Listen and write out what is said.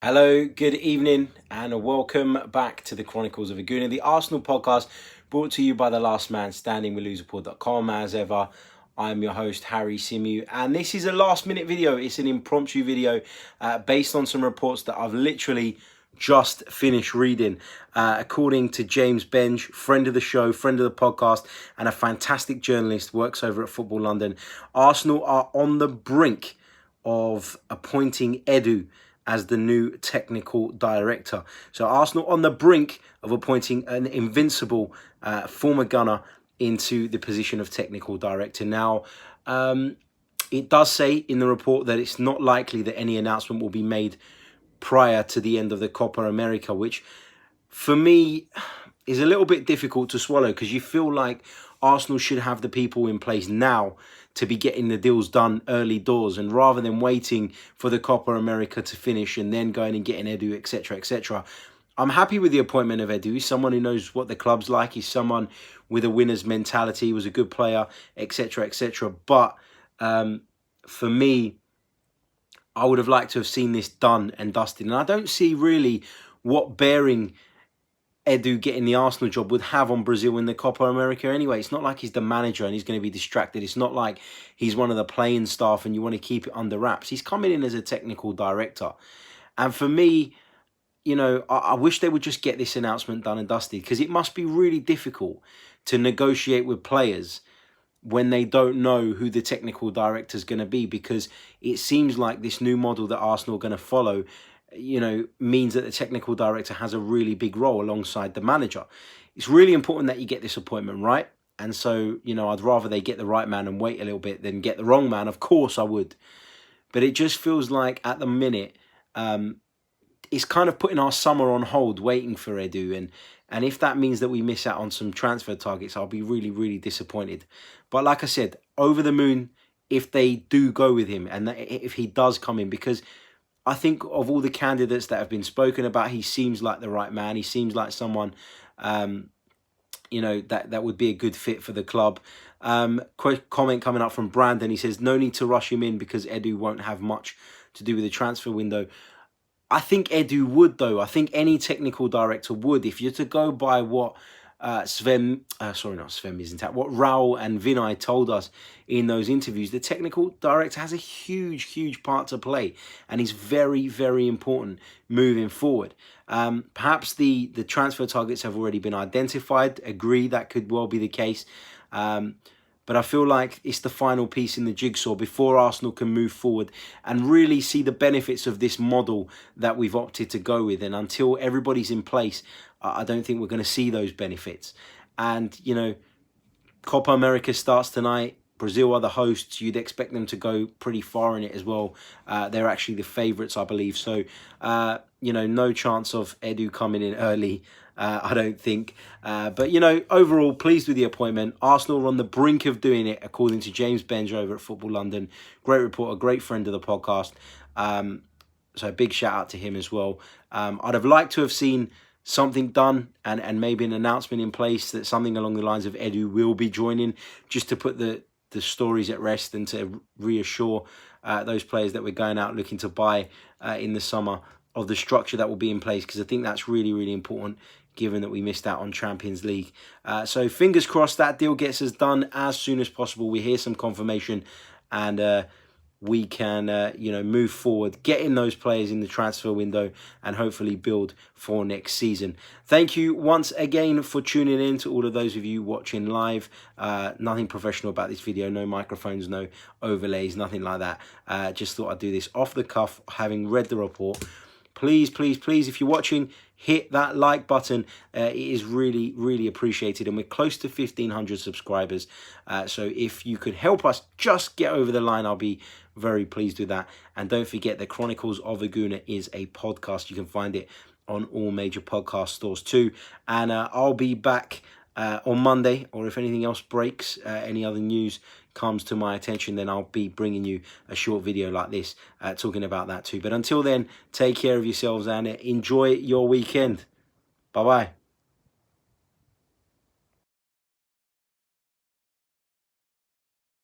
Hello, good evening, and welcome back to the Chronicles of a Gooner, the Arsenal podcast brought to you by the last man standing with loserport.com. As ever, I'm your host, Harry Symeou, and this is a last-minute video. It's an impromptu video based on some reports that I've literally just finished reading. According to James Benge, friend of the show, friend of the podcast, and a fantastic journalist, works over at Football London, Arsenal are on the brink of appointing Edu as the new technical director. So Arsenal on the brink of appointing an invincible former Gunner into the position of technical director. Now, it does say in the report that it's not likely that any announcement will be made prior to the end of the Copa America, which for me is a little bit difficult to swallow, because you feel like Arsenal should have the people in place now to be getting the deals done early doors, and rather than waiting for the Copa America to finish and then going and getting Edu, etc., etc. I'm happy with the appointment of Edu. He's someone who knows what the club's like. He's someone with a winner's mentality. He was a good player, etc., etc. But for me, I would have liked to have seen this done and dusted. And I don't see really what bearing Edu getting the Arsenal job would have on Brazil in the Copa America anyway. It's not like he's the manager and he's going to be distracted. It's not like he's one of the playing staff and you want to keep it under wraps. He's coming in as a technical director. And for me, you know, I wish they would just get this announcement done and dusted, because it must be really difficult to negotiate with players when they don't know who the technical director is going to be, because it seems like this new model that Arsenal are going to follow, you know, means that the technical director has a really big role alongside the manager. It's really important that you get this appointment right. And so, you know, I'd rather they get the right man and wait a little bit than get the wrong man. Of course I would. But it just feels like at the minute, it's kind of putting our summer on hold, waiting for Edu. And if that means that we miss out on some transfer targets, I'll be really, really disappointed. But like I said, over the moon if they do go with him and if he does come in, because I think of all the candidates that have been spoken about, he seems like the right man. He seems like someone, you know, that would be a good fit for the club. Quick comment coming up from Brandon. He says, no need to rush him in because Edu won't have much to do with the transfer window. I think Edu would, though. I think any technical director would. If you're to go by what what Raul and Vinay told us in those interviews, the technical director has a huge, huge part to play, and he's very, very important moving forward. Perhaps the transfer targets have already been identified. Agree, that could well be the case. But I feel like it's the final piece in the jigsaw before Arsenal can move forward and really see the benefits of this model that we've opted to go with. And until everybody's in place, I don't think we're going to see those benefits. And, you know, Copa America starts tonight. Brazil are the hosts. You'd expect them to go pretty far in it as well. They're actually the favourites, I believe. So, you know, no chance of Edu coming in early, I don't think. But, you know, overall, pleased with the appointment. Arsenal are on the brink of doing it, according to James Benge over at Football London. Great reporter, great friend of the podcast. So a big shout out to him as well. I'd have liked to have seen something done and maybe an announcement in place that something along the lines of Edu will be joining, just to put the stories at rest and to reassure those players that we're going out looking to buy in the summer of the structure that will be in place, because I think that's really, really important given that we missed out on Champions League. So fingers crossed that deal gets us done as soon as possible. We hear some confirmation and we can, you know, move forward, getting those players in the transfer window and hopefully build for next season. Thank you once again for tuning in, to all of those of you watching live. Nothing professional about this video, no microphones, no overlays, nothing like that. Just thought I'd do this off the cuff, having read the report. Please, please, please, if you're watching, hit that like button. It is really, really appreciated. And we're close to 1,500 subscribers. So if you could help us just get over the line, I'll be very pleased with that. And don't forget, the Chronicles of a Gooner is a podcast. You can find it on all major podcast stores too. And I'll be back on Monday, or if anything else breaks, any other news comes to my attention, then I'll be bringing you a short video like this talking about that too. But until then, take care of yourselves and enjoy your weekend. Bye bye.